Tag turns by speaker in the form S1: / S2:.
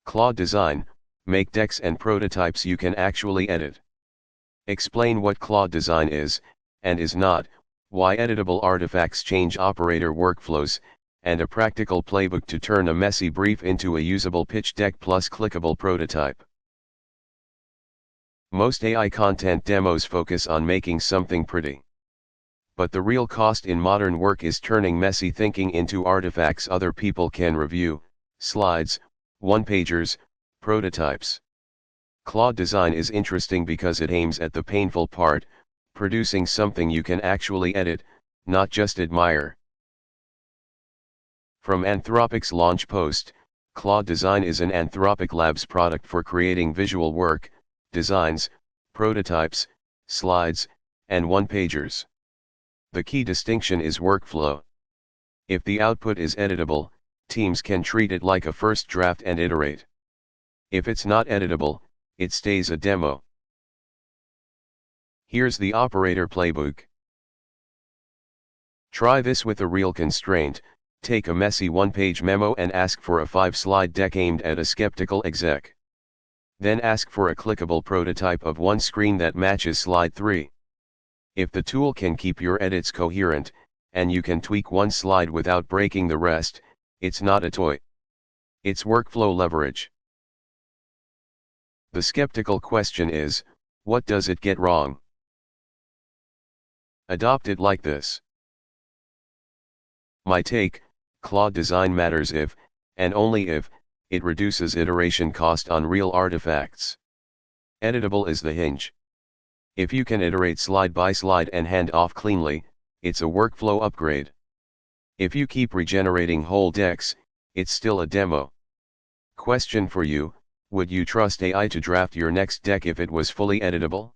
S1: Claude Design, make decks and prototypes you can actually edit. Explain what Claude Design is, and is not, why editable artifacts change operator workflows, and a practical playbook to turn a messy brief into a usable pitch deck plus clickable prototype. Most AI content demos focus on making something pretty. But the real cost in modern work is turning messy thinking into artifacts other people can review: slides, one-pagers, prototypes. Claude Design is interesting because it aims at the painful part, producing something you can actually edit, not just admire. From Anthropic's launch post, Claude Design is an Anthropic Labs product for creating visual work, designs, prototypes, slides, and one-pagers. The key distinction is workflow. If the output is editable, teams can treat it like a first draft and iterate. If it's not editable, it stays a demo. Here's the operator playbook. Try this with a real constraint: take a messy one-page memo and ask for a 5-slide deck aimed at a skeptical exec. Then ask for a clickable prototype of one screen that matches slide 3. If the tool can keep your edits coherent, and you can tweak one slide without breaking the rest, it's not a toy. It's workflow leverage. The skeptical question is, what does it get wrong? Adopt it like this. My take: Claude Design matters if, and only if, it reduces iteration cost on real artifacts. Editable is the hinge. If you can iterate slide by slide and hand off cleanly, it's a workflow upgrade. If you keep regenerating whole decks, it's still a demo. Question for you: would you trust AI to draft your next deck if it was fully editable?